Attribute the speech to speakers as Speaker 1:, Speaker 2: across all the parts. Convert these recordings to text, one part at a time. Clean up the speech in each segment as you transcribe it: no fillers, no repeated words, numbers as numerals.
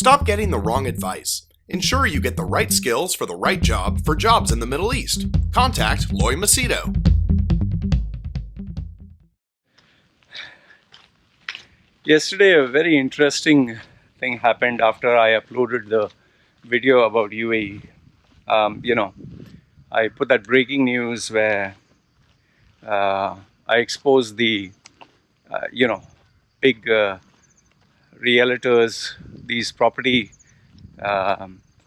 Speaker 1: Stop getting the wrong advice. Ensure you get the right skills for the right job for jobs in the Middle East. Contact Loy Machedo.
Speaker 2: Yesterday, a very interesting thing happened after I uploaded the video about UAE. I put that breaking news where I exposed the, big realtors, these property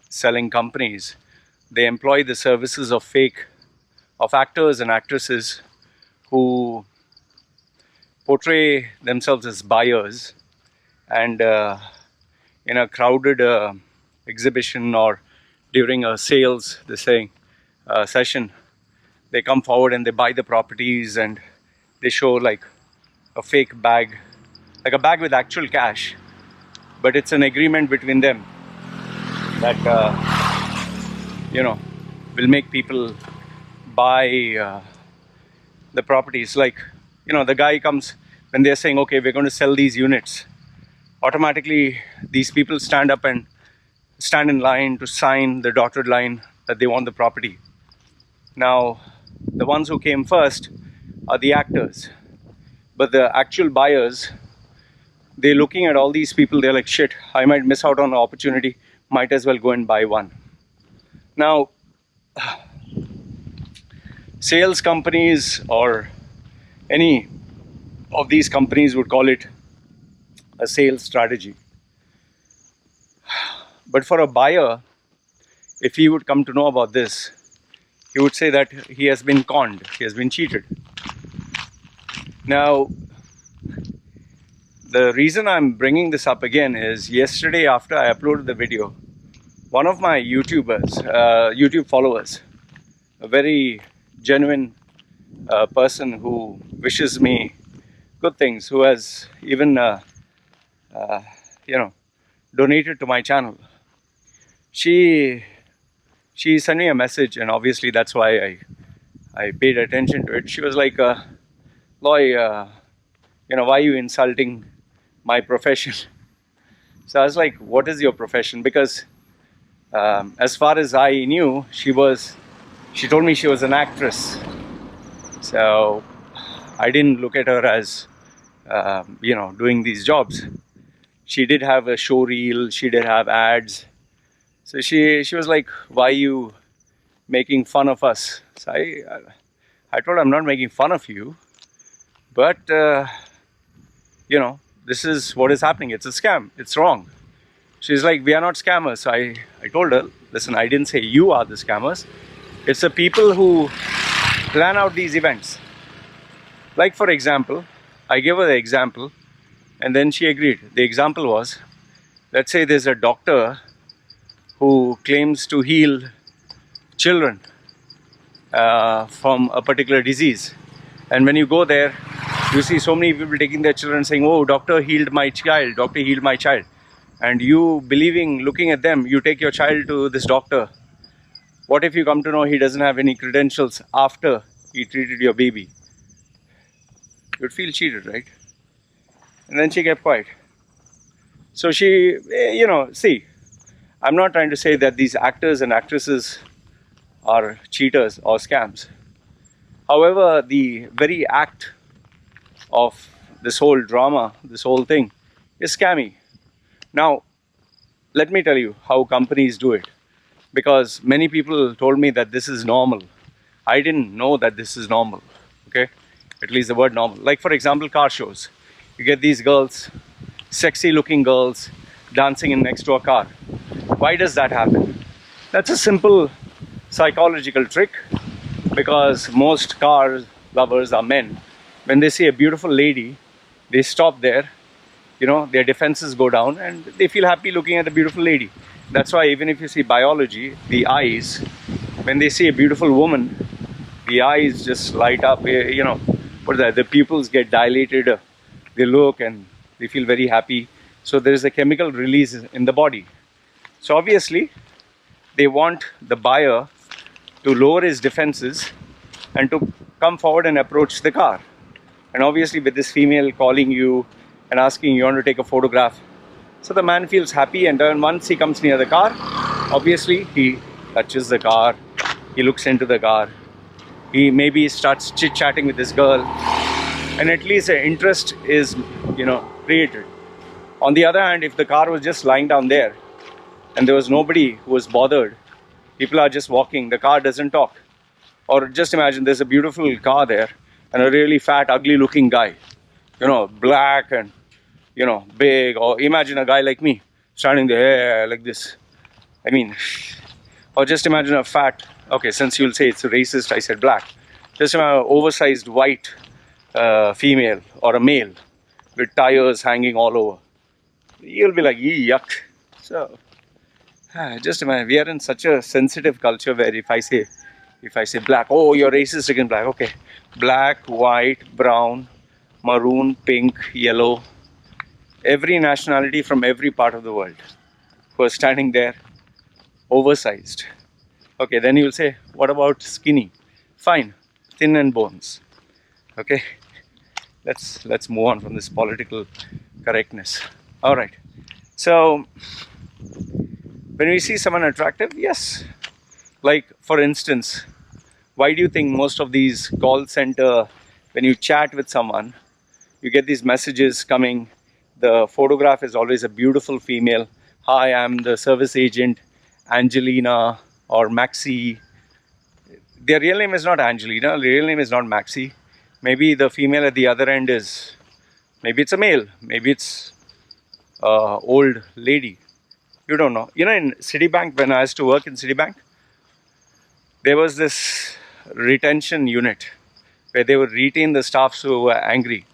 Speaker 2: selling companies. They employ the services of actors and actresses who portray themselves as buyers, and in a crowded exhibition or during a sales session, they come forward and they buy the properties, and they show like a fake bag, like a bag with actual cash, but it's an agreement between them that will make people buy the properties. Like, the guy comes, when they're saying, okay, we're going to sell these units, automatically these people stand up and stand in line to sign the dotted line that they want the property. Now, the ones who came first are the actors, but the actual buyers, they're looking at all these people, they're like, shit, I might miss out on an opportunity, might as well go and buy one. Now, sales companies or any of these companies would call it a sales strategy. But for a buyer, if he would come to know about this, he would say that he has been conned, he has been cheated. Now, the reason I'm bringing this up again is yesterday after I uploaded the video, one of my YouTube followers, a very genuine person who wishes me good things, who has even donated to my channel, she sent me a message, and obviously that's why I paid attention to it. She was like, Loy, why are you insulting my profession? So I was like, what is your profession? Because as far as I knew, she told me she was an actress. So I didn't look at her as doing these jobs. She did have a show reel, she did have ads. So she was like, why are you making fun of us? So I told her, I'm not making fun of you, but this is what is happening. It's a scam. It's wrong. She's like, we are not scammers. So I told her, listen, I didn't say you are the scammers. It's the people who plan out these events. Like, for example, I gave her the example, and then she agreed. The example was, let's say there's a doctor who claims to heal children from a particular disease. And when you go there, you see so many people taking their children saying, oh, doctor healed my child, doctor healed my child. And you believing, looking at them, you take your child to this doctor. What if you come to know he doesn't have any credentials after he treated your baby? You'd feel cheated, right? And then she kept quiet. So she, see, I'm not trying to say that these actors and actresses are cheaters or scams. However, the very act of this whole drama, this whole thing, is scammy. Now, let me tell you how companies do it. Because many people told me that this is normal. I didn't know that this is normal, okay? At least the word normal. Like, for example, car shows. You get these girls, sexy looking girls, dancing in next to a car. Why does that happen? That's a simple psychological trick, because most car lovers are men. When they see a beautiful lady, they stop there, their defenses go down and they feel happy looking at the beautiful lady. That's why even if you see biology, the eyes, when they see a beautiful woman, the eyes just light up, the pupils get dilated, they look and they feel very happy. So there is a chemical release in the body. So obviously, they want the buyer to lower his defenses and to come forward and approach the car. And obviously with this female calling you and asking you want to take a photograph, So the man feels happy, and then once he comes near the car, obviously he touches the car, he looks into the car, he maybe starts chit-chatting with this girl, and at least an interest is, created. On the other hand, if the car was just lying down there and there was nobody who was bothered, people are just walking, the car doesn't talk. Or just imagine there's a beautiful car there and a really fat, ugly looking guy, black and, big. Or imagine a guy like me standing there like this. I mean, or just imagine a fat, okay, since you'll say it's racist, I said black. Just imagine an oversized white female or a male with tires hanging all over. You'll be like, yuck. So, just imagine, we are in such a sensitive culture where if I say black, oh, you're racist against black. Okay, black, white, brown, maroon, pink, yellow, every nationality from every part of the world who are standing there, oversized. Okay, then you'll say, what about skinny? Fine, thin and bones. Okay, let's move on from this political correctness. All right, so when we see someone attractive, yes, like for instance, why do you think most of these call center, when you chat with someone, you get these messages coming, the photograph is always a beautiful female. Hi, I'm the service agent Angelina or Maxi. Their real name is not Angelina, their real name is not Maxi. Maybe the female at the other end is, maybe it's a male, maybe it's an old lady. You don't know. In Citibank, when I used to work in Citibank, there was this retention unit where they would retain the staffs who were angry.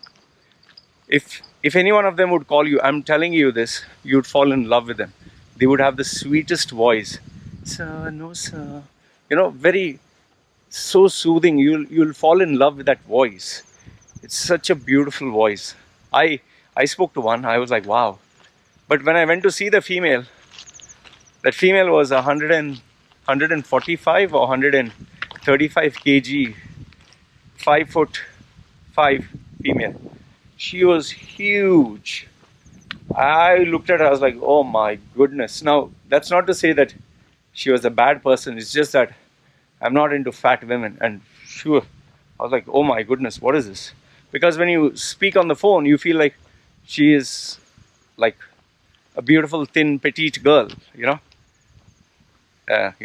Speaker 2: If any one of them would call you, I'm telling you this, you'd fall in love with them. They would have the sweetest voice. Sir, no sir. Very, so soothing. You'll fall in love with that voice. It's such a beautiful voice. I spoke to one, I was like, wow. But when I went to see the female, that female was 145 or 135 kg, 5'5" female. She was huge. I looked at her, I was like, oh my goodness. Now, that's not to say that she was a bad person. It's just that I'm not into fat women. And sure, I was like, oh my goodness, what is this? Because when you speak on the phone, you feel like she is like a beautiful, thin, petite girl, You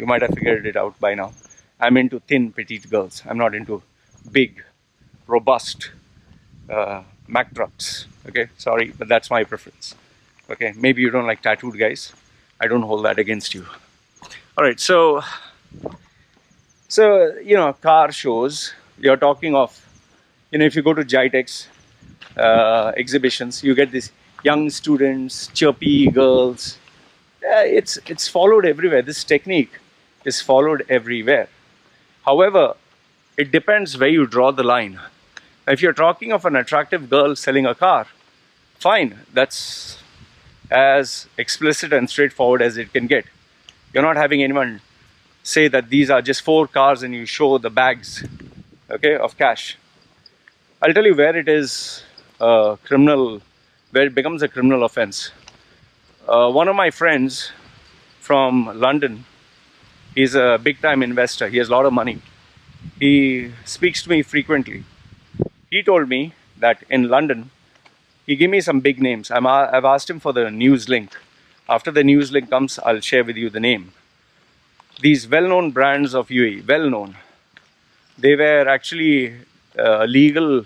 Speaker 2: might have figured it out by now. I'm into thin, petite girls. I'm not into big, robust Mack trucks. Okay, sorry, but that's my preference. Okay, maybe you don't like tattooed guys. I don't hold that against you. All right, so car shows. You're talking of, if you go to GITEX exhibitions, you get these young students, chirpy girls. It's followed everywhere. This technique is followed everywhere. However, it depends where you draw the line. If you're talking of an attractive girl selling a car, fine, that's as explicit and straightforward as it can get. You're not having anyone say that these are just 4 cars and you show the bags, okay, of cash. I'll tell you where it is criminal, where it becomes a criminal offense. One of my friends from London, he's a big time investor, he has a lot of money. He speaks to me frequently. He told me that in London, he gave me some big names. I've asked him for the news link. After the news link comes, I'll share with you the name. These well-known brands of UAE, well-known, they were actually a legal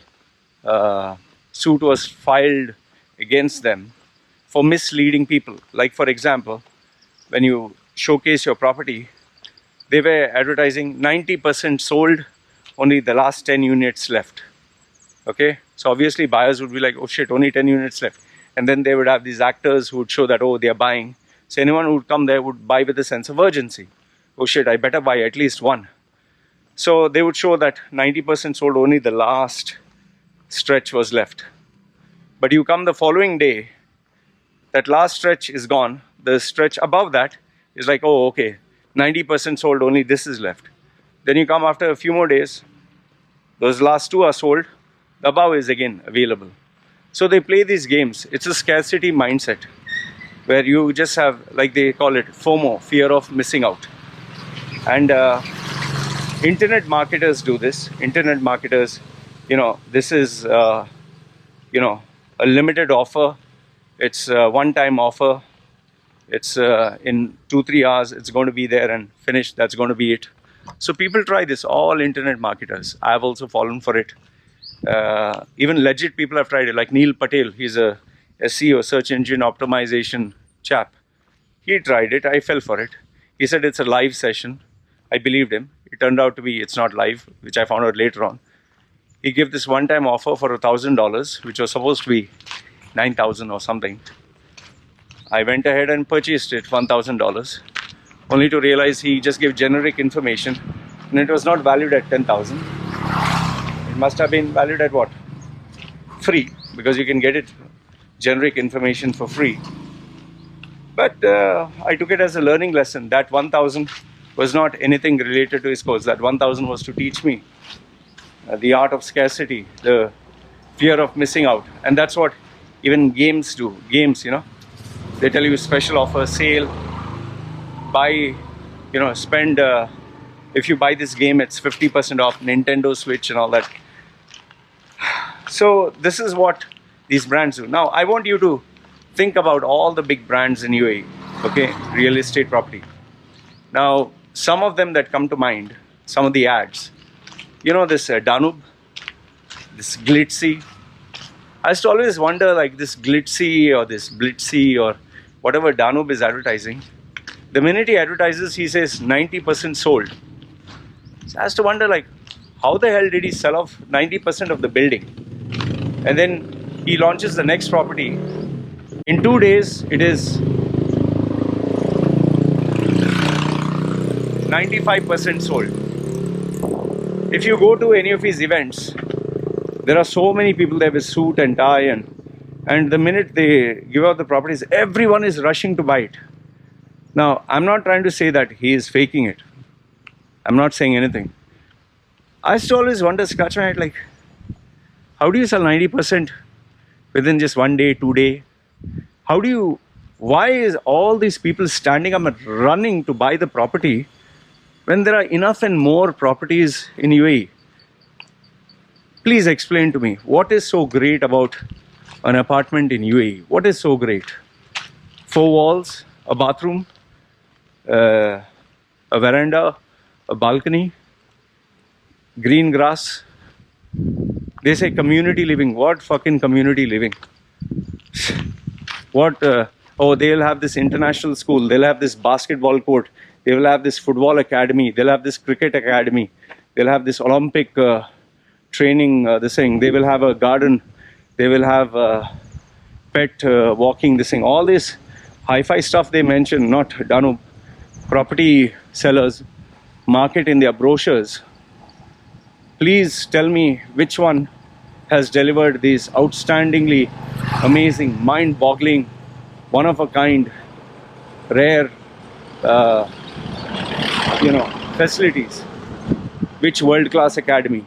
Speaker 2: suit was filed against them for misleading people. Like for example, when you showcase your property, they were advertising 90% sold, only the last 10 units left. Okay, so obviously buyers would be like, oh shit, only 10 units left. And then they would have these actors who would show that, oh, they are buying. So anyone who would come there would buy with a sense of urgency. Oh shit, I better buy at least one. So they would show that 90% sold, only the last stretch was left. But you come the following day, that last stretch is gone. The stretch above that is like, oh, okay, 90% sold, only this is left. Then you come after a few more days, those last 2 are sold, the above is again available. So they play these games. It's a scarcity mindset. where you just have, like they call it, FOMO, fear of missing out. And internet marketers do this. Internet marketers, this is, a limited offer. It's a one-time offer. It's in 2-3 hours, it's going to be there and finished. That's going to be it. So people try this, all internet marketers. I've also fallen for it. Even legit people have tried it, like Neil Patel. He's a SEO, search engine optimization chap. He tried it. I fell for it. He said it's a live session. I believed him. It turned out to be it's not live, which I found out later on. He gave this one-time offer for $1,000, which was supposed to be $9,000 or something. I went ahead and purchased it, $1,000, only to realize he just gave generic information, and it was not valued at $10,000. It must have been valued at what? Free, because you can get it generic information for free. But I took it as a learning lesson. That 1,000 was not anything related to his course. That 1,000 was to teach me the art of scarcity, the fear of missing out. And that's what even games do. Games, they tell you special offer, sale, buy, spend, if you buy this game, it's 50% off, Nintendo Switch and all that. So this is what these brands do. Now, I want you to think about all the big brands in UAE, okay, real estate property. Now, some of them that come to mind, some of the ads, this Danube, this Glitzy. I used to always wonder, like, this Glitzy or this Blitzy or whatever Danube is advertising, the minute he advertises, he says 90% sold. So I used to wonder, like, how the hell did he sell off 90% of the building? And then he launches the next property. In 2 days, it is 95% sold. If you go to any of his events, there are so many people there with suit and tie, and the minute they give out the properties, everyone is rushing to buy it. Now, I'm not trying to say that he is faking it. I'm not saying anything. I used to always wonder, scratch my head, like, how do you sell 90% within just 1 day, 2 days? Why is all these people standing up and running to buy the property when there are enough and more properties in UAE? Please explain to me, what is so great about an apartment in UAE? What is so great? 4 walls, a bathroom, a veranda, a balcony, green grass. They say community living. What fucking community living? What? They'll have this international school. They'll have this basketball court. They will have this football academy. They'll have this cricket academy. They'll have this Olympic training. This thing. They will have a garden. They will have pet walking. This thing. All this hi-fi stuff they mention. Not Danube. Property sellers market in their brochures. Please tell me which one has delivered these outstandingly amazing, mind-boggling, one-of-a-kind, rare, facilities. Which world-class academy?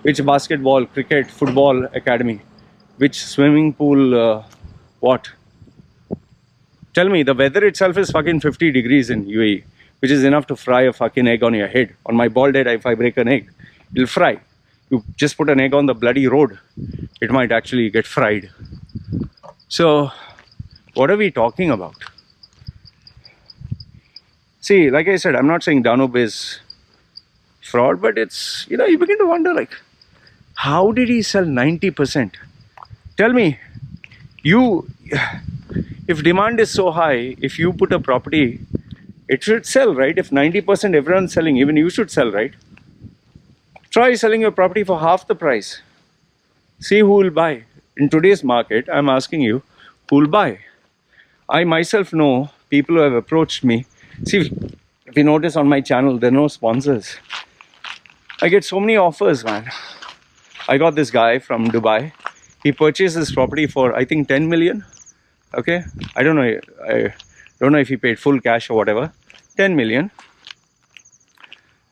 Speaker 2: Which basketball, cricket, football academy? Which swimming pool, what? Tell me, the weather itself is fucking 50 degrees in UAE, which is enough to fry a fucking egg on your head. On my bald head, if I break an egg, it'll fry. You just put an egg on the bloody road, it might actually get fried. So, what are we talking about? See, like I said, I'm not saying Danube is fraud, but it's, you begin to wonder, like, how did he sell 90%? Tell me, if demand is so high, if you put a property, it should sell, right? If 90% everyone's selling, even you should sell, right? Try selling your property for half the price. See who will buy. In today's market, I'm asking you, who will buy? I myself know people who have approached me. See, if you notice on my channel, there are no sponsors. I get so many offers, man. I got this guy from Dubai. He purchased this property for, I think, 10 million. Okay? I don't know if he paid full cash or whatever. 10 million.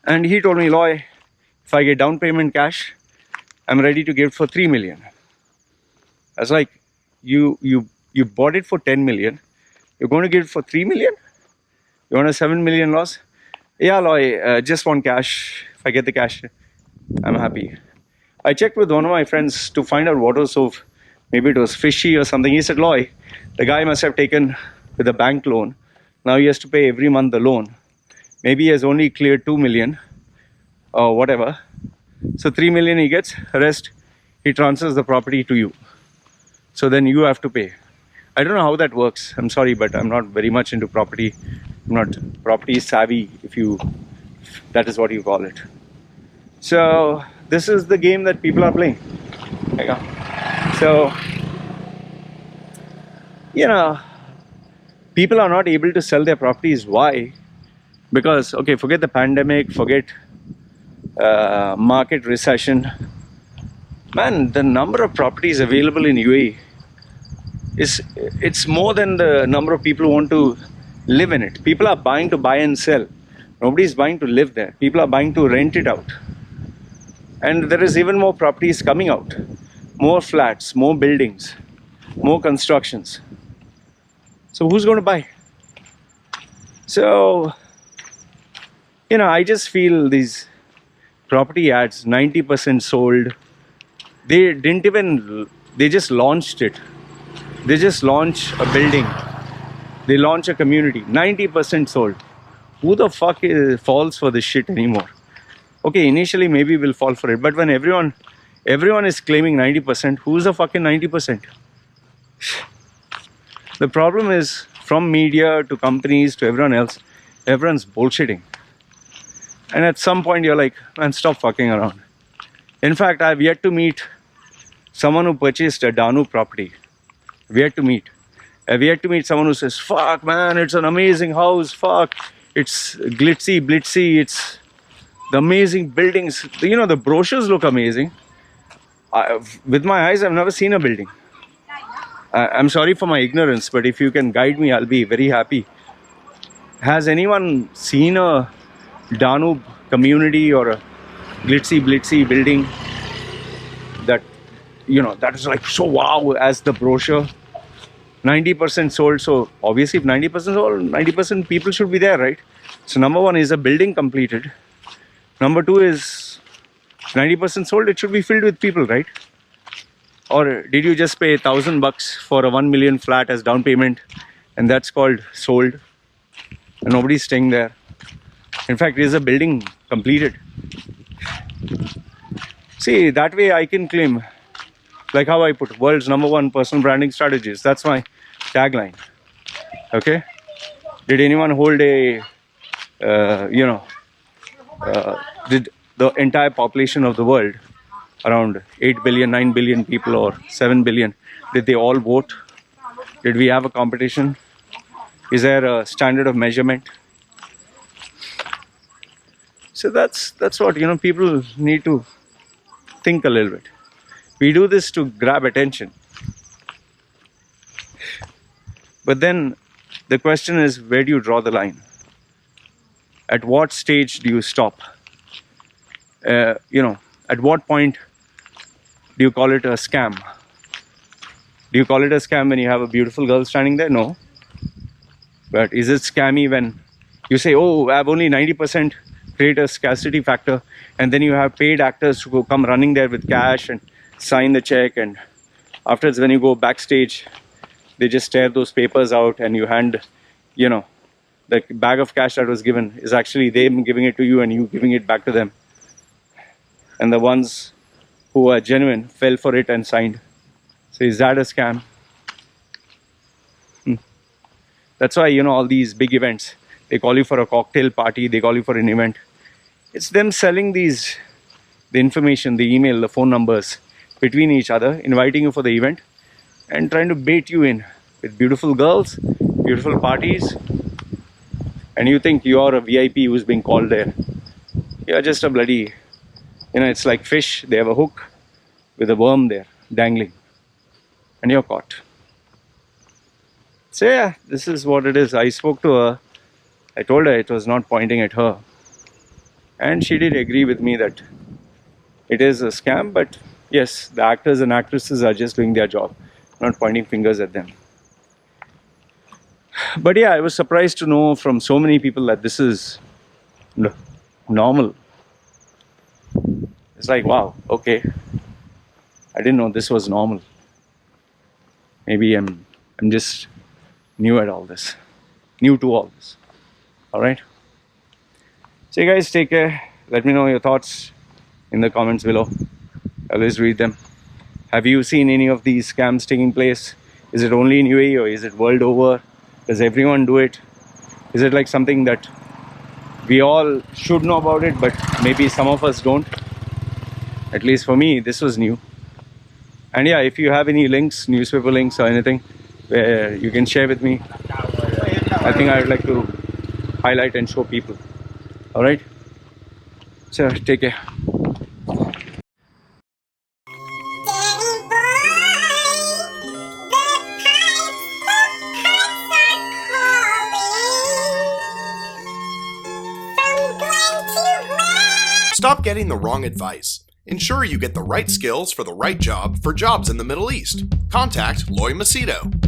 Speaker 2: And he told me, Loy, if I get down payment cash, I'm ready to give it for 3 million. I was like, you bought it for 10 million. You're going to give it for 3 million? You want a 7 million loss? Yeah, Loy, just want cash. If I get the cash, I'm happy. I checked with one of my friends to find out what was so, maybe it was fishy or something. He said, Loy, the guy must have taken with a bank loan. Now he has to pay every month the loan. Maybe he has only cleared 2 million or whatever. So 3 million he gets, rest he transfers the property to you. So then you have to pay. I don't know how that works. I'm sorry, but I'm not very much into property. I'm not property savvy, if that is what you call it. So this is the game that people are playing. So, people are not able to sell their properties. Why? Because, okay, forget the pandemic, forget market recession. Man, the number of properties available in UAE it's more than the number of people who want to live in it. People are buying to buy and sell. Nobody is buying to live there. People are buying to rent it out. And there is even more properties coming out. More flats, more buildings, more constructions. So who's going to buy? So, I just feel these property ads, 90% sold. They just launched it. They just launch a building. They launch a community. 90% sold. Who the fuck falls for this shit anymore? Okay, initially maybe we'll fall for it. But when everyone is claiming 90%, who's the fucking 90%? The problem is, from media to companies to everyone else, everyone's bullshitting. And at some point you're like, man, stop fucking around. In fact, I've yet to meet someone who purchased a Danu property. I've yet to meet someone who says, fuck man, it's an amazing house, fuck, it's glitzy, blitzy, it's the amazing buildings. The brochures look amazing. With my eyes, I've never seen a building. I'm sorry for my ignorance, but if you can guide me, I'll be very happy. Has anyone seen a Danube community or a glitzy, blitzy building that, that is like so wow as the brochure? 90% sold. So obviously if 90% sold, 90% people should be there, right? So number one is a building completed. Number two is 90% sold, it should be filled with people, right? Or did you just pay $1,000 for a 1 million flat as down payment and that's called sold and nobody's staying there? In fact, is a building completed? See, that way I can claim, like how I put world's #1 personal branding strategist. That's my tagline. Okay? Did anyone hold did the entire population of the world, around 8 billion, 9 billion people or 7 billion, did they all vote? Did we have a competition? Is there a standard of measurement? So that's what, people need to think a little bit. We do this to grab attention. But then the question is, where do you draw the line? At what stage do you stop? At what point do you call it a scam? Do you call it a scam when you have a beautiful girl standing there? No. But is it scammy when you say, oh, I have only 90%, create a scarcity factor, and then you have paid actors to come running there with cash and sign the check, and afterwards when you go backstage, they just tear those papers out and you hand, the bag of cash that was given is actually them giving it to you and you giving it back to them. And the ones who are genuine fell for it and signed. So is that a scam? That's why, all these big events, they call you for a cocktail party, they call you for an event. It's them selling the information, the email, the phone numbers between each other, inviting you for the event and trying to bait you in with beautiful girls, beautiful parties, and you think you're a VIP who's being called there. You're just a bloody, it's like fish, they have a hook with a worm there dangling and you're caught. So yeah, this is what it is. I spoke to her, I told her it was not pointing at her, and she did agree with me that it is a scam, but yes, the actors and actresses are just doing their job, not pointing fingers at them. But yeah, I was surprised to know from so many people that this is normal. It's like, wow, okay, I didn't know this was normal. Maybe I'm just new at all this, new to all this. All right. So you guys take care. Let me know your thoughts in the comments below. I always read them. Have you seen any of these scams taking place? Is it only in UAE or is it world over? Does everyone do it? Is it like something that we all should know about it, but maybe some of us don't? At least for me, this was new. And yeah, if you have any links, newspaper links or anything where you can share with me, I think I would like to highlight and show people. All right. So take care.
Speaker 1: Stop getting the wrong advice. Ensure you get the right skills for the right job for jobs in the Middle East. Contact Loy Machedo.